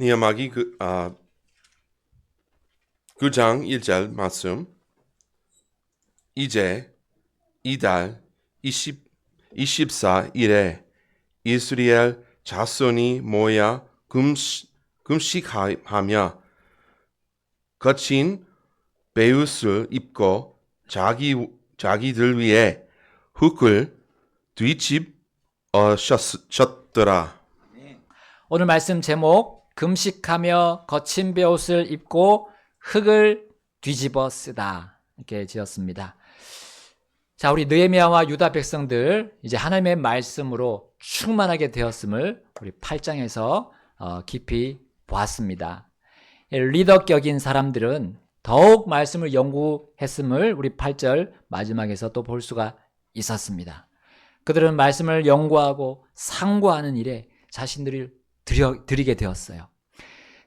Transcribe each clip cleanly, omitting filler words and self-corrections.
니야마기 9장 1절 말씀. 이제 이달 24일에 이스라엘 자손이 모여 금식하며 거친 베옷을 입고 자기들 위해 흙을 뒤집으셨더라. 오늘 말씀 제목, 금식하며 거친 베옷을 입고 흙을 뒤집어 쓰다, 이렇게 지었습니다. 자, 우리 느헤미야와 유다 백성들 이제 하나님의 말씀으로 충만하게 되었음을 우리 8장에서 깊이 보았습니다. 리더격인 사람들은 더욱 말씀을 연구했음을 우리 8절 마지막에서 또 볼 수가 있었습니다. 그들은 말씀을 연구하고 상고하는 일에 자신들을 드리게 되었어요.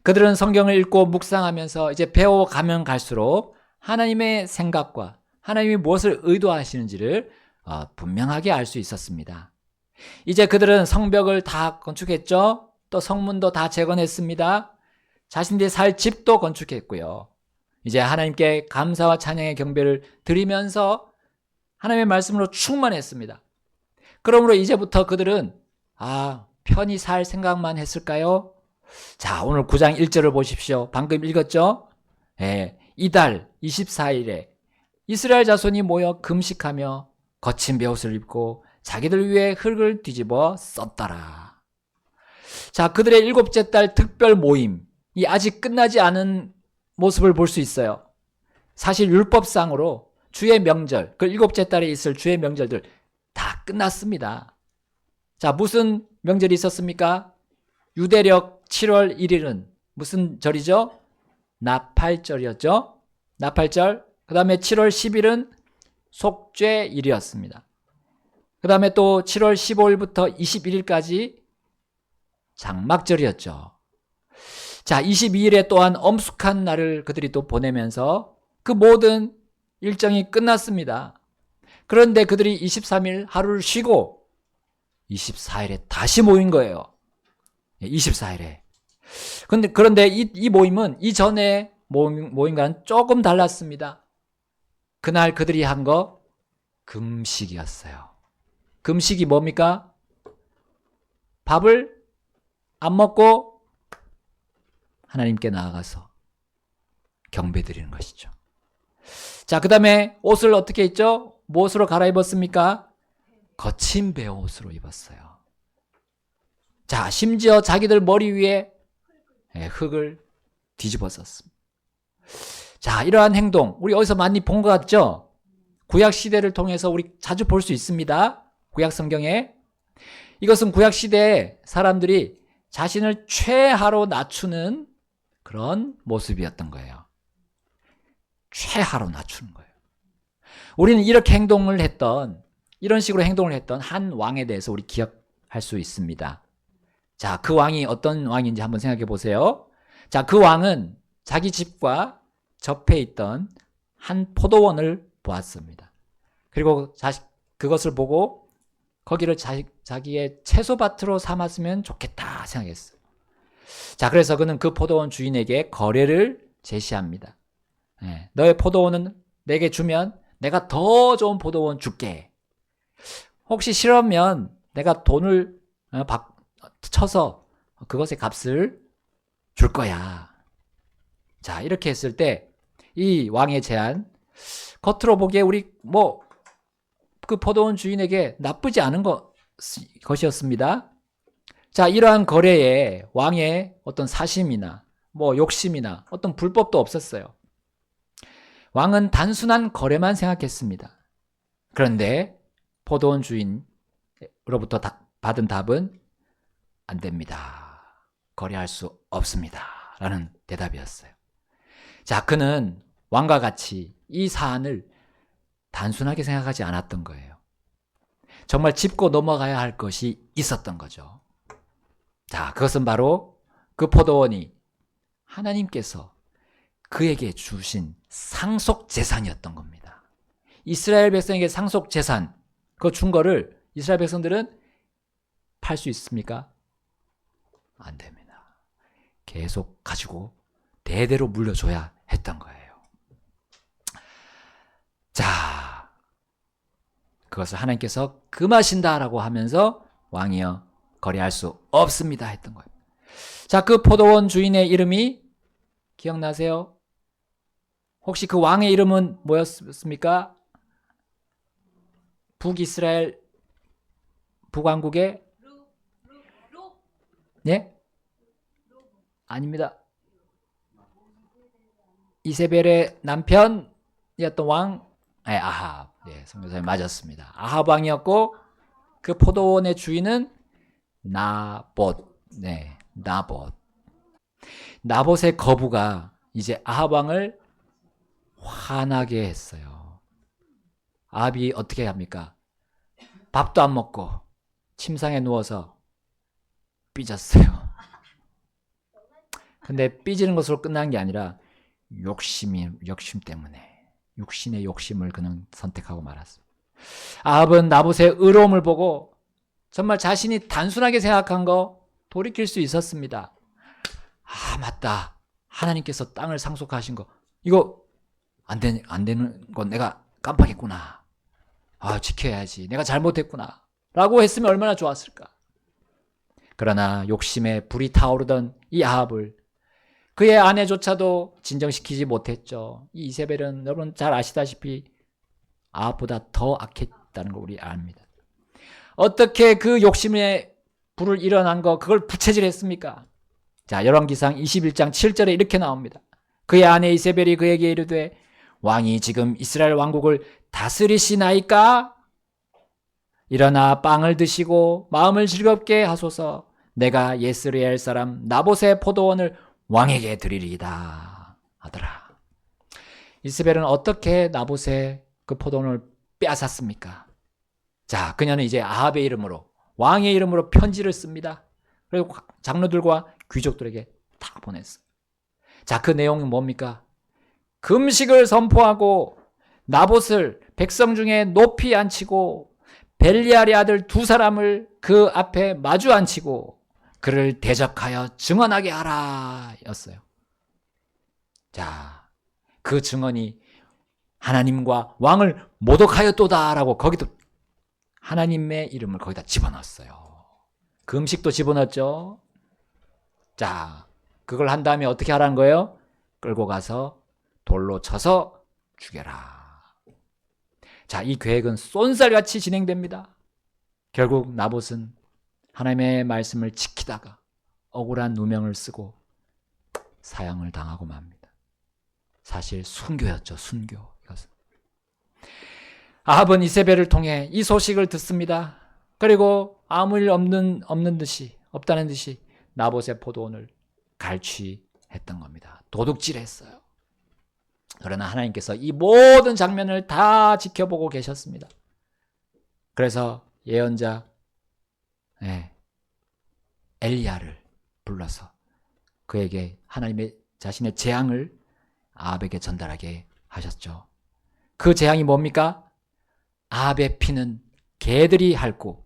그들은 성경을 읽고 묵상하면서 이제 배워가면 갈수록 하나님의 생각과 하나님이 무엇을 의도하시는지를 분명하게 알 수 있었습니다. 이제 그들은 성벽을 다 건축했죠. 또 성문도 다 재건했습니다. 자신들이 살 집도 건축했고요. 이제 하나님께 감사와 찬양의 경배를 드리면서 하나님의 말씀으로 충만했습니다. 그러므로 이제부터 그들은 편히 살 생각만 했을까요? 자, 오늘 9장 1절을 보십시오. 방금 읽었죠? 이달 24일에 이스라엘 자손이 모여 금식하며 거친 베옷을 입고 자기들 위해 흙을 뒤집어 썼더라. 자, 그들의 7째 달 특별 모임이 아직 끝나지 않은 모습을 볼 수 있어요. 사실 율법상으로 주의 명절, 그 7째 달에 있을 주의 명절들 다 끝났습니다. 자, 무슨 명절이 있었습니까? 유대력 7월 1일은 무슨 절이죠? 나팔절이었죠? 나팔절. 그 다음에 7월 10일은 속죄일이었습니다. 그 다음에 또 7월 15일부터 21일까지 장막절이었죠. 자, 22일에 또한 엄숙한 날을 그들이 또 보내면서 그 모든 일정이 끝났습니다. 그런데 그들이 23일 하루를 쉬고 24일에 다시 모인 거예요. 24일에. 그런데 이 모임은 이전에 모임과는 조금 달랐습니다. 그날 그들이 한 거 금식이었어요. 금식이 뭡니까? 밥을 안 먹고 하나님께 나아가서 경배드리는 것이죠. 자, 그 다음에 옷을 어떻게 했죠? 무엇으로 갈아입었습니까? 거친 베옷으로 입었어요. 자, 심지어 자기들 머리 위에 흙을 뒤집어 썼습니다. 자, 이러한 행동 우리 어디서 많이 본 것 같죠? 구약 시대를 통해서 우리 자주 볼 수 있습니다. 구약 성경에. 이것은 구약 시대에 사람들이 자신을 최하로 낮추는 그런 모습이었던 거예요. 최하로 낮추는 거예요. 우리는 이렇게 이런 식으로 행동을 했던 한 왕에 대해서 우리 기억할 수 있습니다. 자, 그 왕이 어떤 왕인지 한번 생각해 보세요. 자, 그 왕은 자기 집과 접해 있던 한 포도원을 보았습니다. 그리고 그것을 보고 거기를 자기의 채소밭으로 삼았으면 좋겠다 생각했어요. 자, 그래서 그는 그 포도원 주인에게 거래를 제시합니다. 너의 포도원은 내게 주면 내가 더 좋은 포도원 줄게. 혹시 싫으면 내가 돈을 쳐서 그것의 값을 줄 거야. 자, 이렇게 했을 때 이 왕의 제안, 겉으로 보기에 우리 그 포도원 주인에게 나쁘지 않은 것이었습니다. 자, 이러한 거래에 왕의 어떤 사심이나 욕심이나 어떤 불법도 없었어요. 왕은 단순한 거래만 생각했습니다. 그런데 포도원 주인으로부터 받은 답은 안 됩니다. 거래할 수 없습니다. 라는 대답이었어요. 자, 그는 왕과 같이 이 사안을 단순하게 생각하지 않았던 거예요. 정말 짚고 넘어가야 할 것이 있었던 거죠. 자, 그것은 바로 그 포도원이 하나님께서 그에게 주신 상속 재산이었던 겁니다. 이스라엘 백성에게 상속 재산, 그거 준 거를 이스라엘 백성들은 팔 수 있습니까? 안 됩니다. 계속 가지고 대대로 물려줘야 했던 거예요. 자, 그것을 하나님께서 금하신다라고 하면서 왕이여 거래할 수 없습니다 했던 거예요. 자, 그 포도원 주인의 이름이 기억나세요? 혹시 그 왕의 이름은 뭐였습니까? 북이스라엘 북왕국의 네? 아닙니다. 이세벨의 남편이었던 왕 아합. 네, 성교사님 맞았습니다. 아합 왕이었고 그 포도원의 주인은 나봇. 네, 나봇. 나봇의 거부가 이제 아합 왕을 화나게 했어요. 아합이 어떻게 합니까? 밥도 안 먹고 침상에 누워서 삐졌어요. 근데 삐지는 것으로 끝난 게 아니라 욕심 때문에 육신의 욕심을 그는 선택하고 말았습니다. 아합은 나봇의 의로움을 보고 정말 자신이 단순하게 생각한 거 돌이킬 수 있었습니다. 아, 맞다. 하나님께서 땅을 상속하신 거 이거 안 되는 건 내가 깜빡했구나. 아, 지켜야지. 내가 잘못했구나. 라고 했으면 얼마나 좋았을까. 그러나 욕심에 불이 타오르던 이 아합을 그의 아내조차도 진정시키지 못했죠. 이 이세벨은 여러분 잘 아시다시피 아합보다 더 악했다는 걸 우리 압니다. 어떻게 그 욕심에 불을 일어난 거 그걸 부채질했습니까? 자, 열왕기상 21장 7절에 이렇게 나옵니다. 그의 아내 이세벨이 그에게 이르되 왕이 지금 이스라엘 왕국을 다스리시나이까? 일어나 빵을 드시고 마음을 즐겁게 하소서. 내가 예스리엘 사람 나봇의 포도원을 왕에게 드리리이다 하더라. 이세벨은 어떻게 나봇의 그 포도원을 빼앗았습니까? 자, 그녀는 이제 아합의 이름으로 왕의 이름으로 편지를 씁니다. 그리고 장로들과 귀족들에게 다 보냈어요. 자, 그 내용은 뭡니까? 금식을 선포하고 나봇을 백성 중에 높이 앉히고 벨리알의 아들 두 사람을 그 앞에 마주 앉히고 그를 대적하여 증언하게 하라 였어요. 자, 그 증언이 하나님과 왕을 모독하였도다라고 거기도 하나님의 이름을 거기다 집어넣었어요. 금식도 집어넣었죠. 자, 그걸 한 다음에 어떻게 하라는 거예요? 끌고 가서 돌로 쳐서 죽여라. 자, 이 계획은 쏜살같이 진행됩니다. 결국 나봇은 하나님의 말씀을 지키다가 억울한 누명을 쓰고 사형을 당하고 맙니다. 사실 순교였죠. 순교. 이것은. 아합은 이세벨을 통해 이 소식을 듣습니다. 그리고 아무 일 없다는 듯이 나봇의 포도원을 갈취했던 겁니다. 도둑질했어요. 그러나 하나님께서 이 모든 장면을 다 지켜보고 계셨습니다. 그래서 예언자 엘리야를 불러서 그에게 하나님의 자신의 재앙을 아합에게 전달하게 하셨죠. 그 재앙이 뭡니까? 아합의 피는 개들이 핥고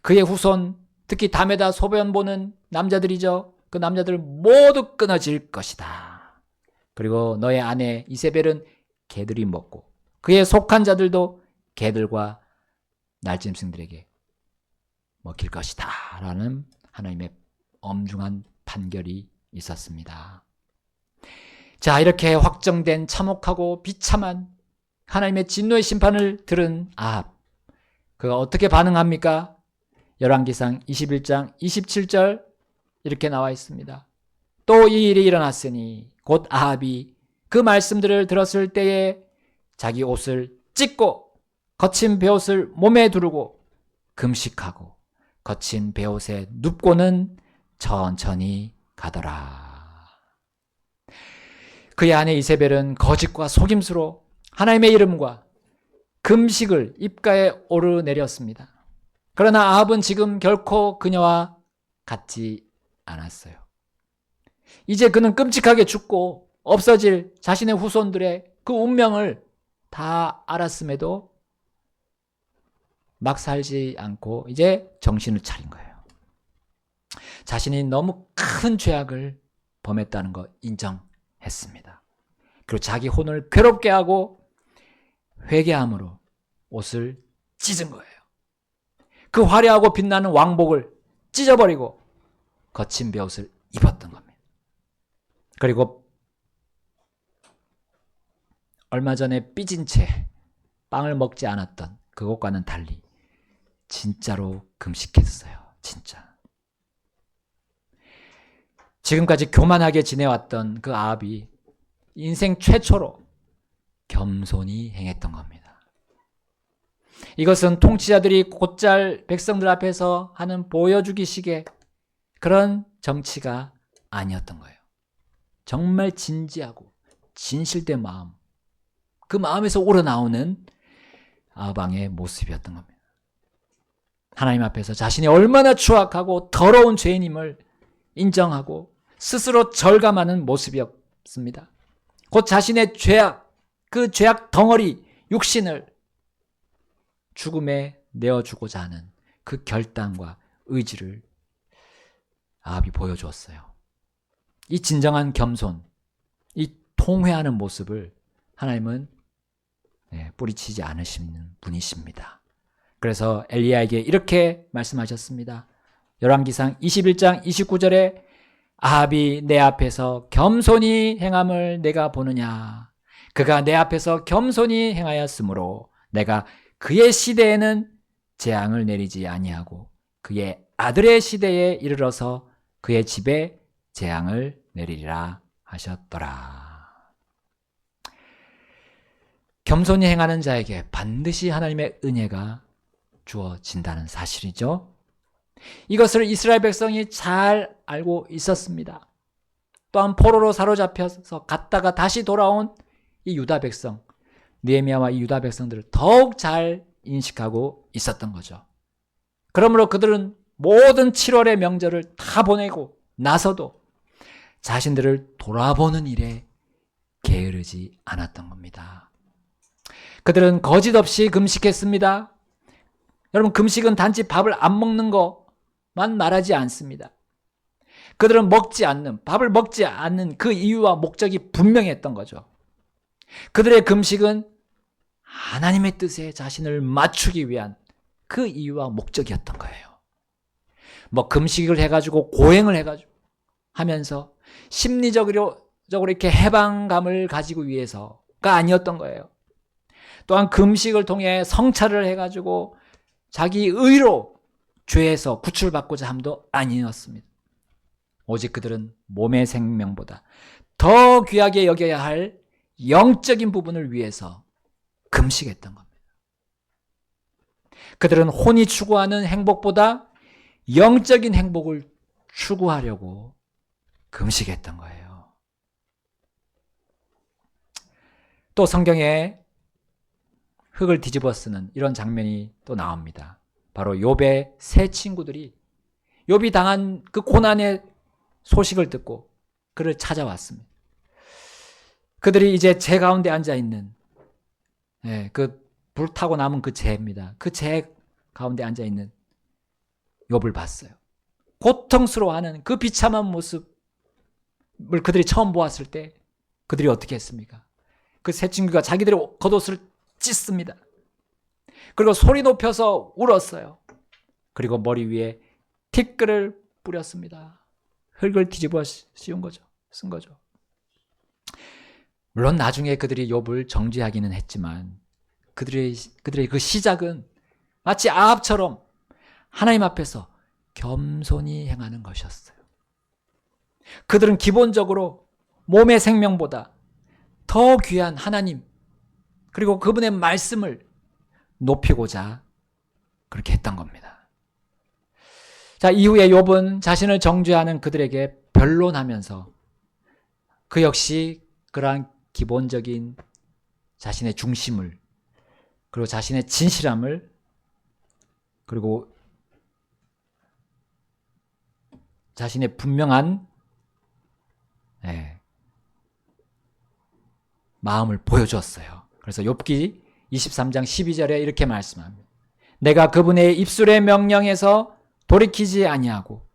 그의 후손, 특히 담에다 소변 보는 남자들이죠. 그 남자들 모두 끊어질 것이다. 그리고 너의 아내 이세벨은 개들이 먹고 그의 속한 자들도 개들과 날짐승들에게 먹힐 것이다 라는 하나님의 엄중한 판결이 있었습니다. 자, 이렇게 확정된 참혹하고 비참한 하나님의 진노의 심판을 들은 아합, 그가 어떻게 반응합니까? 열왕기상 21장 27절 이렇게 나와 있습니다. 또 이 일이 일어났으니 곧 아합이 그 말씀들을 들었을 때에 자기 옷을 찢고 거친 베옷을 몸에 두르고 금식하고 거친 베옷에 눕고는 천천히 가더라. 그의 아내 이세벨은 거짓과 속임수로 하나님의 이름과 금식을 입가에 오르내렸습니다. 그러나 아합은 지금 결코 그녀와 같지 않았어요. 이제 그는 끔찍하게 죽고 없어질 자신의 후손들의 그 운명을 다 알았음에도 막 살지 않고 이제 정신을 차린 거예요. 자신이 너무 큰 죄악을 범했다는 거 인정했습니다. 그리고 자기 혼을 괴롭게 하고 회개함으로 옷을 찢은 거예요. 그 화려하고 빛나는 왕복을 찢어버리고 거친 베옷을 입었던 겁니다. 그리고 얼마 전에 삐진 채 빵을 먹지 않았던 그것과는 달리 진짜로 금식했어요. 진짜. 지금까지 교만하게 지내왔던 그 아합이 인생 최초로 겸손히 행했던 겁니다. 이것은 통치자들이 곧잘 백성들 앞에서 하는 보여주기식의 그런 정치가 아니었던 거예요. 정말 진지하고 진실된 마음, 그 마음에서 우러나오는 아방의 모습이었던 겁니다. 하나님 앞에서 자신이 얼마나 추악하고 더러운 죄인임을 인정하고 스스로 절감하는 모습이었습니다. 곧 자신의 죄악, 그 죄악 덩어리 육신을 죽음에 내어주고자 하는 그 결단과 의지를 아합이 보여주었어요. 이 진정한 겸손, 이 통회하는 모습을 하나님은 뿌리치지 않으시는 분이십니다. 그래서 엘리야에게 이렇게 말씀하셨습니다. 열왕기상 21장 29절에 아합이 내 앞에서 겸손히 행함을 내가 보느냐. 그가 내 앞에서 겸손히 행하였으므로 내가 그의 시대에는 재앙을 내리지 아니하고 그의 아들의 시대에 이르러서 그의 집에 재앙을 내리리라 하셨더라. 겸손히 행하는 자에게 반드시 하나님의 은혜가 주어진다는 사실이죠. 이것을 이스라엘 백성이 잘 알고 있었습니다. 또한 포로로 사로잡혀서 갔다가 다시 돌아온 이 유다 백성, 느헤미야와 이 유다 백성들을 더욱 잘 인식하고 있었던 거죠. 그러므로 그들은 모든 7월의 명절을 다 보내고 나서도 자신들을 돌아보는 일에 게으르지 않았던 겁니다. 그들은 거짓없이 금식했습니다. 여러분, 금식은 단지 밥을 안 먹는 것만 말하지 않습니다. 그들은 밥을 먹지 않는 그 이유와 목적이 분명했던 거죠. 그들의 금식은 하나님의 뜻에 자신을 맞추기 위한 그 이유와 목적이었던 거예요. 금식을 해가지고 고행을 해가지고 하면서 심리적으로 이렇게 해방감을 가지고 위해서가 아니었던 거예요. 또한 금식을 통해 성찰을 해가지고 자기 의로 죄에서 구출받고자 함도 아니었습니다. 오직 그들은 몸의 생명보다 더 귀하게 여겨야 할 영적인 부분을 위해서 금식했던 겁니다. 그들은 혼이 추구하는 행복보다 영적인 행복을 추구하려고 금식했던 거예요. 또 성경에 흙을 뒤집어 쓰는 이런 장면이 또 나옵니다. 바로 욥의 세 친구들이 욥이 당한 그 고난의 소식을 듣고 그를 찾아왔습니다. 그들이 이제 재 가운데 앉아있는 그 불타고 남은 그 재입니다. 그 재 가운데 앉아있는 욥을 봤어요. 고통스러워하는 그 비참한 모습을 그들이 처음 보았을 때 그들이 어떻게 했습니까? 그 세 친구가 자기들의 겉옷을 찢습니다. 그리고 소리 높여서 울었어요. 그리고 머리 위에 티끌을 뿌렸습니다. 흙을 뒤집어 씌운 거죠. 쓴 거죠. 물론 나중에 그들이 욥을 정죄하기는 했지만 그들의 그 시작은 마치 아합처럼 하나님 앞에서 겸손히 행하는 것이었어요. 그들은 기본적으로 몸의 생명보다 더 귀한 하나님 그리고 그분의 말씀을 높이고자 그렇게 했던 겁니다. 자, 이후에 욥은 자신을 정죄하는 그들에게 변론하면서 그 역시 그러한 기본적인 자신의 중심을 그리고 자신의 진실함을 그리고 자신의 분명한 마음을 보여주었어요. 그래서 욥기 23장 12절에 이렇게 말씀합니다. 내가 그분의 입술의 명령에서 돌이키지 아니하고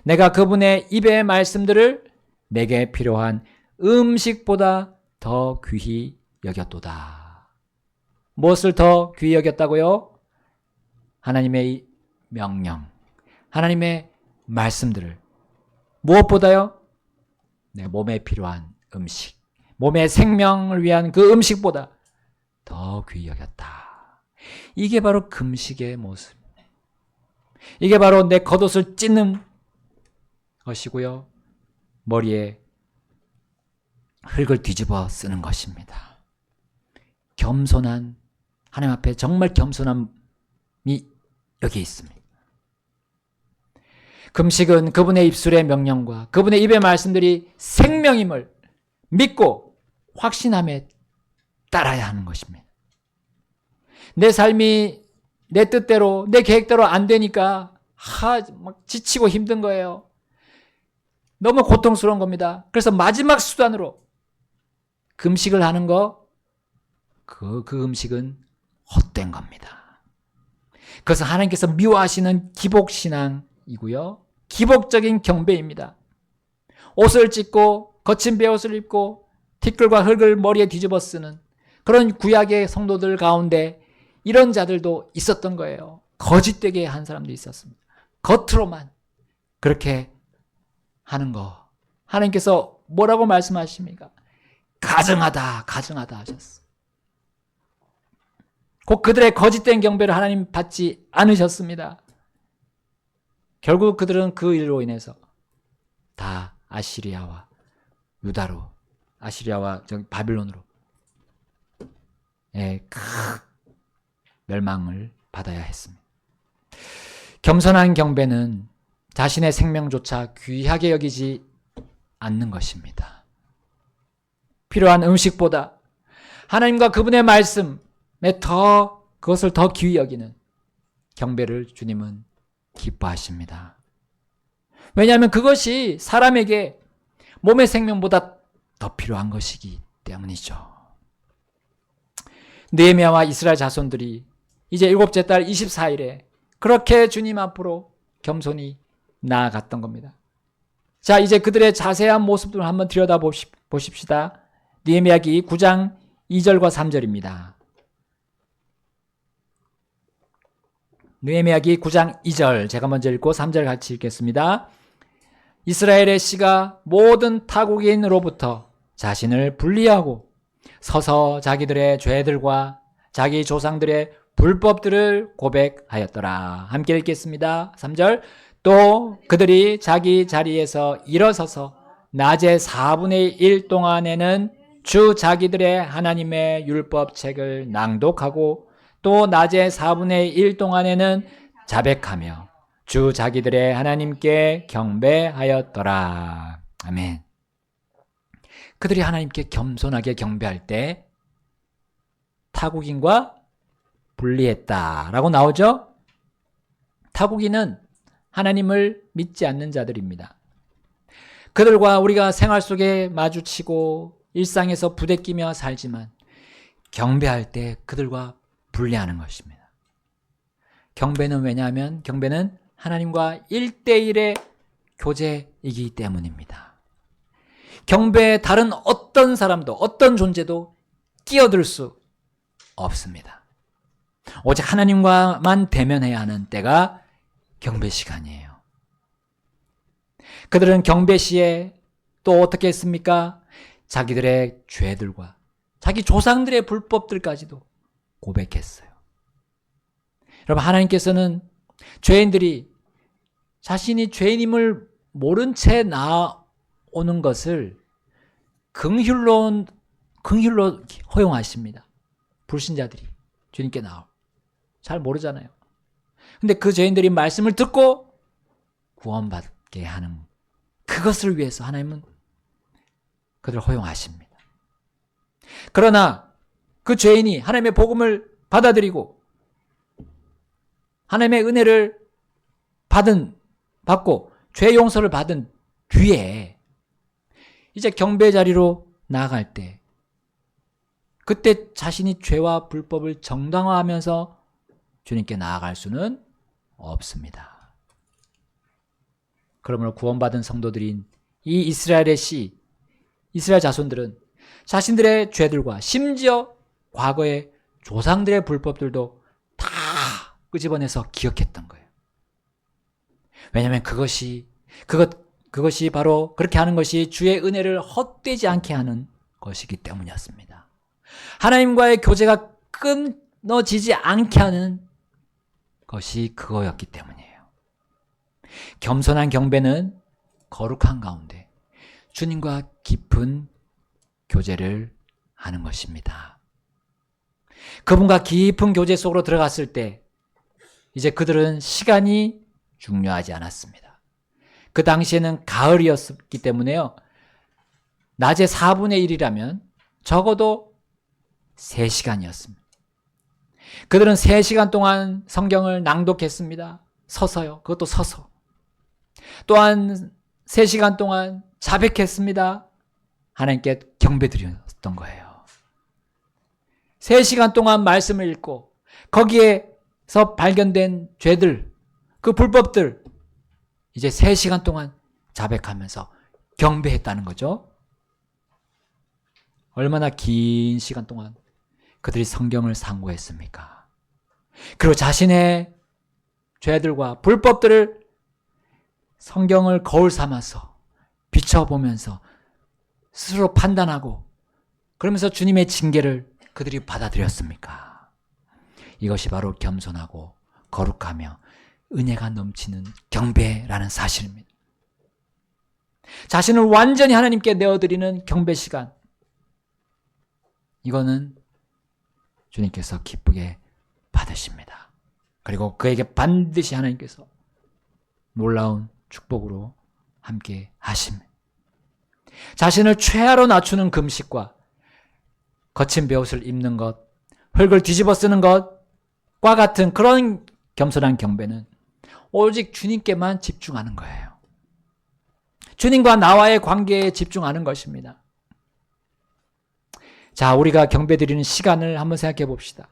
내가 그분의 입의 말씀들을 내게 필요한 음식보다 더 귀히 여겼도다. 무엇을 더 귀히 여겼다고요? 하나님의 명령, 하나님의 말씀들을 무엇보다요? 내 몸에 필요한 음식, 몸의 생명을 위한 그 음식보다 더 귀히 여겼다. 이게 바로 금식의 모습. 이게 바로 내 겉옷을 찢는 것이고요. 머리에 흙을 뒤집어 쓰는 것입니다. 겸손한, 하나님 앞에 정말 겸손함이 여기 있습니다. 금식은 그분의 입술의 명령과 그분의 입의 말씀들이 생명임을 믿고 확신함에 따라야 하는 것입니다. 내 삶이 내 뜻대로, 내 계획대로 안 되니까 막 지치고 힘든 거예요. 너무 고통스러운 겁니다. 그래서 마지막 수단으로 금식을 하는 거, 그 음식은 헛된 겁니다. 그래서 하나님께서 미워하시는 기복신앙이고요. 기복적인 경배입니다. 옷을 찢고 거친 베옷을 입고 티끌과 흙을 머리에 뒤집어 쓰는 그런 구약의 성도들 가운데 이런 자들도 있었던 거예요. 거짓되게 한 사람도 있었습니다. 겉으로만 그렇게 하는 거. 하나님께서 뭐라고 말씀하십니까? 가증하다, 가증하다 하셨어. 곧 그들의 거짓된 경배를 하나님 받지 않으셨습니다. 결국 그들은 그 일로 인해서 다 아시리아와 유다로, 아시리아와 바빌론으로 큰 멸망을 받아야 했습니다. 겸손한 경배는 자신의 생명조차 귀하게 여기지 않는 것입니다. 필요한 음식보다 하나님과 그분의 말씀에 그것을 더 귀히 여기는 경배를 주님은 기뻐하십니다. 왜냐하면 그것이 사람에게 몸의 생명보다 더 필요한 것이기 때문이죠. 느헤미야와 이스라엘 자손들이 이제 일곱째 달 24일에 그렇게 주님 앞으로 겸손히 나아갔던 겁니다. 자, 이제 그들의 자세한 모습들을 한번 들여다 보십시다. 느헤미야기 9장 2절과 3절입니다. 느헤미야기 9장 2절 제가 먼저 읽고 3절 같이 읽겠습니다. 이스라엘의 씨가 모든 타국인으로부터 자신을 분리하고 서서 자기들의 죄들과 자기 조상들의 불법들을 고백하였더라. 함께 읽겠습니다. 3절. 또 그들이 자기 자리에서 일어서서 낮의 4분의 1 동안에는 주 자기들의 하나님의 율법책을 낭독하고 또 낮의 4분의 1 동안에는 자백하며 주 자기들의 하나님께 경배하였더라. 아멘. 그들이 하나님께 겸손하게 경배할 때 타국인과 분리했다라고 나오죠. 타국인은 하나님을 믿지 않는 자들입니다. 그들과 우리가 생활 속에 마주치고 일상에서 부대끼며 살지만 경배할 때 그들과 분리하는 것입니다. 경배는 왜냐하면 경배는 하나님과 1대1의 교제이기 때문입니다. 경배에 다른 어떤 사람도 어떤 존재도 끼어들 수 없습니다. 오직 하나님과만 대면해야 하는 때가 경배 시간이에요. 그들은 경배 시에 또 어떻게 했습니까? 자기들의 죄들과 자기 조상들의 불법들까지도 고백했어요. 여러분, 하나님께서는 죄인들이 자신이 죄인임을 모른 채 나오는 것을 긍휼로 허용하십니다. 불신자들이 주님께 잘 모르잖아요. 근데 그 죄인들이 말씀을 듣고 구원받게 하는 그것을 위해서 하나님은 그들을 허용하십니다. 그러나 그 죄인이 하나님의 복음을 받아들이고 하나님의 은혜를 받고 죄 용서를 받은 뒤에 이제 경배 자리로 나아갈 때 그때 자신이 죄와 불법을 정당화하면서 주님께 나아갈 수는 없습니다. 그러므로 구원받은 성도들인 이 이스라엘의 이스라엘 자손들은 자신들의 죄들과 심지어 과거의 조상들의 불법들도 다 끄집어내서 기억했던 거예요. 왜냐하면 그것이 바로 그렇게 하는 것이 주의 은혜를 헛되지 않게 하는 것이기 때문이었습니다. 하나님과의 교제가 끊어지지 않게 하는 것이 그거였기 때문이에요. 겸손한 경배는 거룩한 가운데 주님과 깊은 교제를 하는 것입니다. 그분과 깊은 교제 속으로 들어갔을 때 이제 그들은 시간이 중요하지 않았습니다. 그 당시에는 가을이었기 때문에요. 낮에 4분의 1이라면 적어도 3시간이었습니다. 그들은 3시간 동안 성경을 낭독했습니다. 서서요. 그것도 서서. 또한 3시간 동안 자백했습니다. 하나님께 경배드렸던 거예요. 3시간 동안 말씀을 읽고 거기에서 발견된 죄들, 그 불법들 이제 3시간 동안 자백하면서 경배했다는 거죠. 얼마나 긴 시간 동안 그들이 성경을 상고했습니까? 그리고 자신의 죄들과 불법들을 성경을 거울 삼아서 비춰보면서 스스로 판단하고 그러면서 주님의 징계를 그들이 받아들였습니까? 이것이 바로 겸손하고 거룩하며 은혜가 넘치는 경배라는 사실입니다. 자신을 완전히 하나님께 내어드리는 경배 시간. 이거는 주님께서 기쁘게 받으십니다. 그리고 그에게 반드시 하나님께서 놀라운 축복으로 함께 하십니다. 자신을 최하로 낮추는 금식과 거친 베옷을 입는 것, 흙을 뒤집어 쓰는 것과 같은 그런 겸손한 경배는 오직 주님께만 집중하는 거예요. 주님과 나와의 관계에 집중하는 것입니다. 자, 우리가 경배드리는 시간을 한번 생각해 봅시다.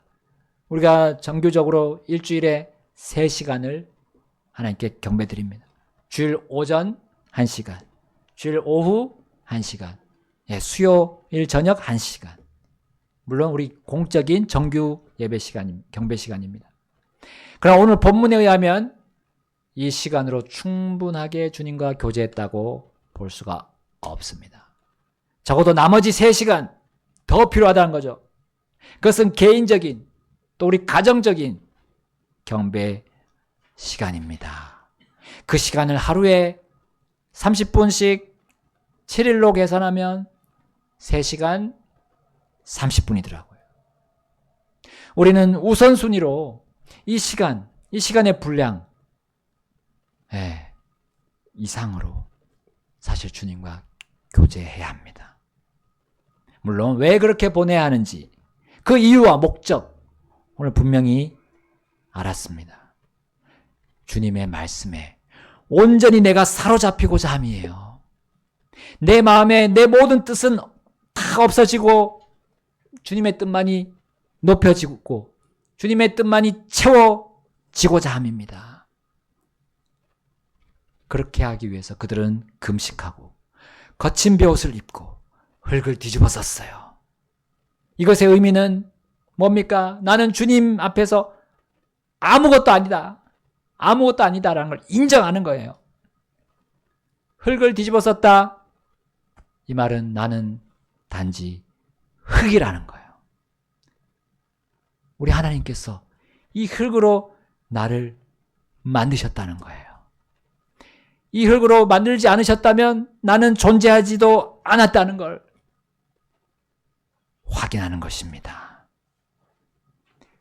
우리가 정규적으로 일주일에 3시간을 하나님께 경배드립니다. 주일 오전 1시간, 주일 오후 1시간, 수요일 저녁 1시간. 물론 우리 공적인 정규 예배 시간, 경배 시간입니다. 그러나 오늘 본문에 의하면 이 시간으로 충분하게 주님과 교제했다고 볼 수가 없습니다. 적어도 나머지 3시간 더 필요하다는 거죠. 그것은 개인적인 또 우리 가정적인 경배 시간입니다. 그 시간을 하루에 30분씩 7일로 계산하면 3시간 30분이더라고요. 우리는 우선순위로 이 시간의 분량 이상으로 사실 주님과 교제해야 합니다. 물론 왜 그렇게 보내야 하는지 그 이유와 목적 오늘 분명히 알았습니다. 주님의 말씀에 온전히 내가 사로잡히고자 함이에요. 내 마음에 내 모든 뜻은 다 없어지고 주님의 뜻만이 높여지고 주님의 뜻만이 채워지고자 함입니다. 그렇게 하기 위해서 그들은 금식하고 거친 베옷을 입고 흙을 뒤집어 썼어요. 이것의 의미는 뭡니까? 나는 주님 앞에서 아무것도 아니다라는 걸 인정하는 거예요. 흙을 뒤집어 썼다. 이 말은 나는 단지 흙이라는 거예요. 우리 하나님께서 이 흙으로 나를 만드셨다는 거예요. 이 흙으로 만들지 않으셨다면 나는 존재하지도 않았다는 걸 확인하는 것입니다.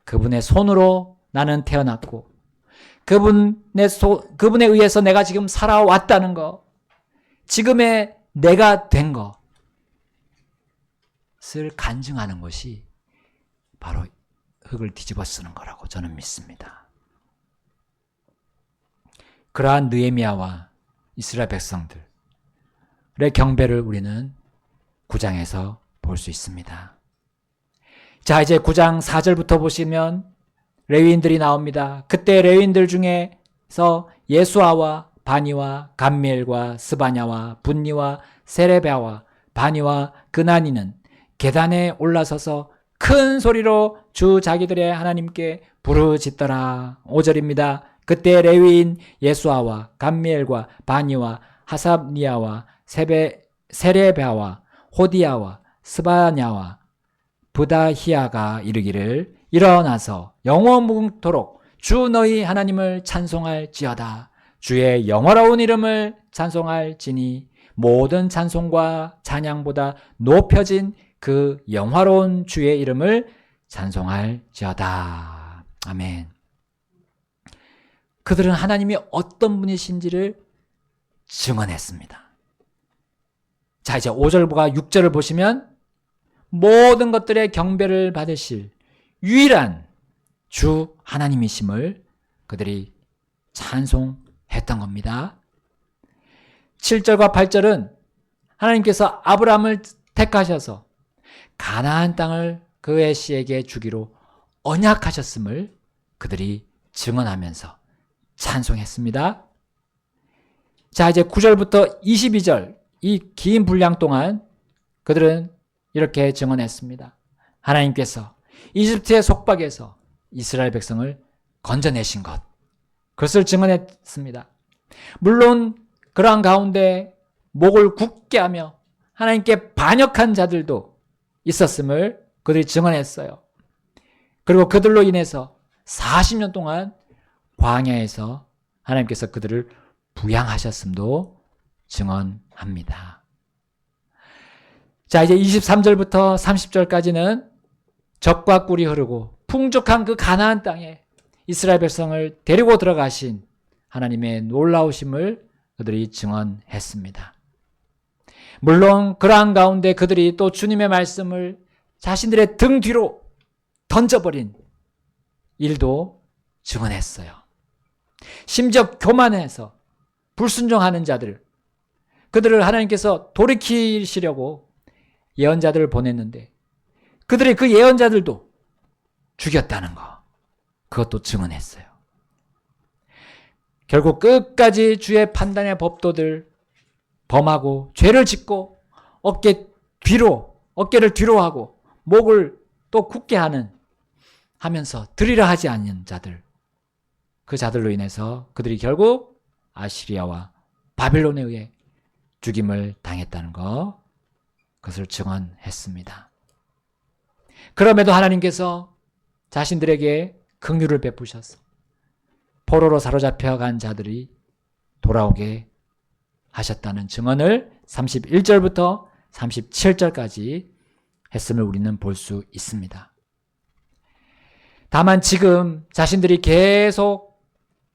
그분의 손으로 나는 태어났고 그분에 의해서 내가 지금 살아왔다는 거, 지금의 내가 된 것을 간증하는 것이 바로 흙을 뒤집어 쓰는 거라고 저는 믿습니다. 그러한 느헤미야와 이스라엘 백성들의 경배를 우리는 9장에서 볼 수 있습니다. 자, 이제 9장 4절부터 보시면 레위인들이 나옵니다. 그때 레위인들 중에서 예수아와 바니와 감미엘과 스바냐와 분니와 세레베아와 바니와 그나니는 계단에 올라서서 큰 소리로 주 자기들의 하나님께 부르짖더라. 5절입니다. 그때 레위인 예수아와 감미엘과 바니와 하삽니아와 세레베아와 호디야와 스바냐와 부다히야가 이르기를 일어나서 영원토록 주 너희 하나님을 찬송할지어다. 주의 영화로운 이름을 찬송할지니 모든 찬송과 찬양보다 높여진 그 영화로운 주의 이름을 찬송할지어다. 아멘. 그들은 하나님이 어떤 분이신지를 증언했습니다. 자, 이제 5절과 6절을 보시면 모든 것들의 경배를 받으실 유일한 주 하나님이심을 그들이 찬송했던 겁니다. 7절과 8절은 하나님께서 아브라함을 택하셔서 가나안 땅을 그의 씨에게 주기로 언약하셨음을 그들이 증언하면서 찬송했습니다. 자, 이제 9절부터 22절 이 긴 분량 동안 그들은 이렇게 증언했습니다. 하나님께서 이집트의 속박에서 이스라엘 백성을 건져내신 것, 그것을 증언했습니다. 물론 그러한 가운데 목을 굳게 하며 하나님께 반역한 자들도 있었음을 그들이 증언했어요. 그리고 그들로 인해서 40년 동안 광야에서 하나님께서 그들을 부양하셨음도 증언합니다. 자, 이제 23절부터 30절까지는 젖과 꿀이 흐르고 풍족한 그 가나안 땅에 이스라엘 백성을 데리고 들어가신 하나님의 놀라우심을 그들이 증언했습니다. 물론 그러한 가운데 그들이 또 주님의 말씀을 자신들의 등 뒤로 던져버린 일도 증언했어요. 심지어 교만해서 불순종하는 자들, 그들을 하나님께서 돌이키시려고 예언자들을 보냈는데 그들의 그 예언자들도 죽였다는 거, 그것도 증언했어요. 결국 끝까지 주의 판단의 법도들 범하고 죄를 짓고 어깨를 뒤로 하고 목을 또 굳게 하면서 들으려 하지 않는 자들, 그 자들로 인해서 그들이 결국 아시리아와 바빌론에 의해 죽임을 당했다는 것, 그것을 증언했습니다. 그럼에도 하나님께서 자신들에게 긍휼을 베푸셔서 포로로 사로잡혀간 자들이 돌아오게 하셨다는 증언을 31절부터 37절까지 했음을 우리는 볼 수 있습니다. 다만 지금 자신들이 계속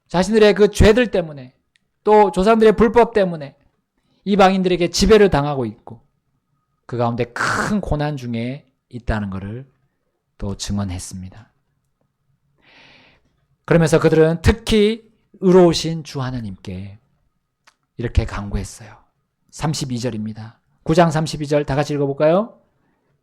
자신들의 그 죄들 때문에 또 조상들의 불법 때문에 이방인들에게 지배를 당하고 있고 그 가운데 큰 고난 중에 있다는 것을 또 증언했습니다. 그러면서 그들은 특히 의로우신 주 하나님께 이렇게 간구했어요. 32절입니다. 9장 32절 다 같이 읽어볼까요?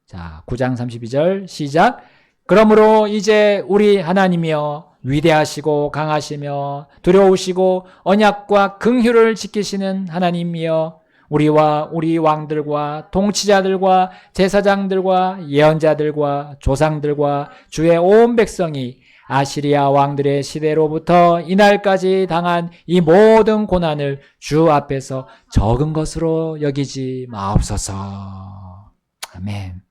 자, 9장 32절 시작. 그러므로 이제 우리 하나님이여 위대하시고 강하시며 두려우시고 언약과 긍휼을 지키시는 하나님이여 우리와 우리 왕들과 통치자들과 제사장들과 예언자들과 조상들과 주의 온 백성이 아시리아 왕들의 시대로부터 이날까지 당한 이 모든 고난을 주 앞에서 적은 것으로 여기지 마옵소서. 아멘.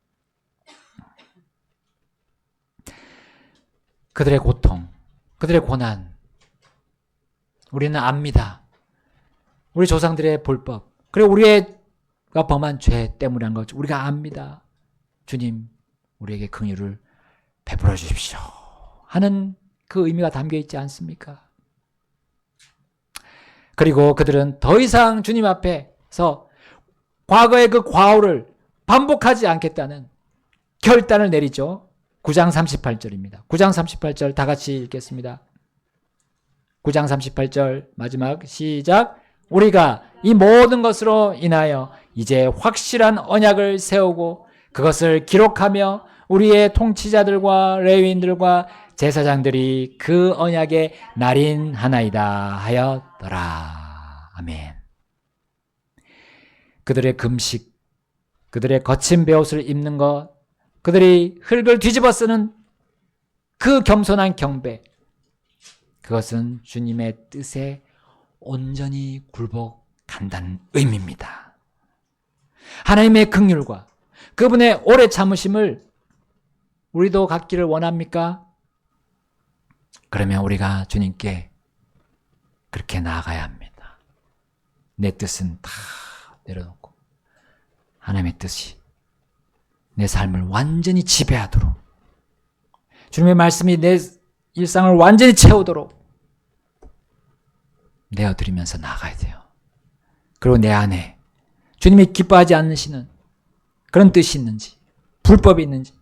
그들의 고통, 그들의 고난, 우리는 압니다. 우리 조상들의 불법, 그리고 우리가 범한 죄 때문에 한 것, 우리가 압니다. 주님, 우리에게 긍휼을 베풀어 주십시오 하는 그 의미가 담겨 있지 않습니까? 그리고 그들은 더 이상 주님 앞에서 과거의 그 과오를 반복하지 않겠다는 결단을 내리죠. 9장 38절입니다. 9장 38절 다 같이 읽겠습니다. 9장 38절 마지막 시작. 우리가 이 모든 것으로 인하여 이제 확실한 언약을 세우고 그것을 기록하며 우리의 통치자들과 레위인들과 제사장들이 그 언약에 날인하나이다 하였더라. 아멘. 그들의 금식, 그들의 거친 베옷을 입는 것, 그들이 흙을 뒤집어 쓰는 그 겸손한 경배, 그것은 주님의 뜻에 온전히 굴복한다는 의미입니다. 하나님의 긍휼과 그분의 오래 참으심을 우리도 갖기를 원합니까? 그러면 우리가 주님께 그렇게 나아가야 합니다. 내 뜻은 다 내려놓고 하나님의 뜻이 내 삶을 완전히 지배하도록, 주님의 말씀이 내 일상을 완전히 채우도록 내어드리면서 나아가야 돼요. 그리고 내 안에 주님이 기뻐하지 않으시는 그런 뜻이 있는지, 불법이 있는지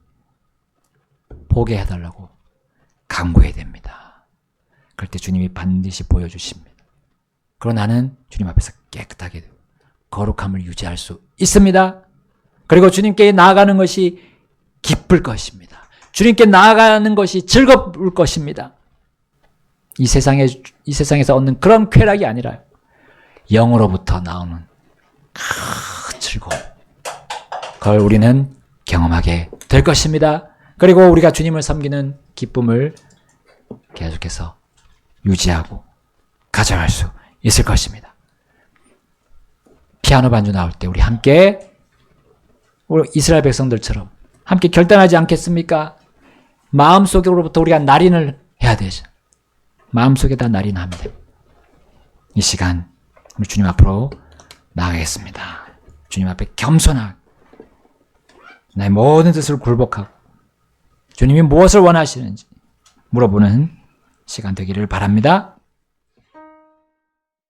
보게 해달라고 간구해야 됩니다. 그럴 때 주님이 반드시 보여주십니다. 그리고 나는 주님 앞에서 깨끗하게 거룩함을 유지할 수 있습니다. 그리고 주님께 나아가는 것이 기쁠 것입니다. 주님께 나아가는 것이 즐거울 것입니다. 이 세상에서 얻는 그런 쾌락이 아니라 영으로부터 나오는 큰 즐거움, 그걸 우리는 경험하게 될 것입니다. 그리고 우리가 주님을 섬기는 기쁨을 계속해서 유지하고 가져갈 수 있을 것입니다. 피아노 반주 나올 때 우리 함께 우리 이스라엘 백성들처럼 함께 결단하지 않겠습니까? 마음속으로부터 우리가 날인을 해야 되죠. 마음속에다 날인하면 됩니다. 이 시간 우리 주님 앞으로 나가겠습니다. 주님 앞에 겸손하게 나의 모든 뜻을 굴복하고 주님이 무엇을 원하시는지 물어보는 시간 되기를 바랍니다.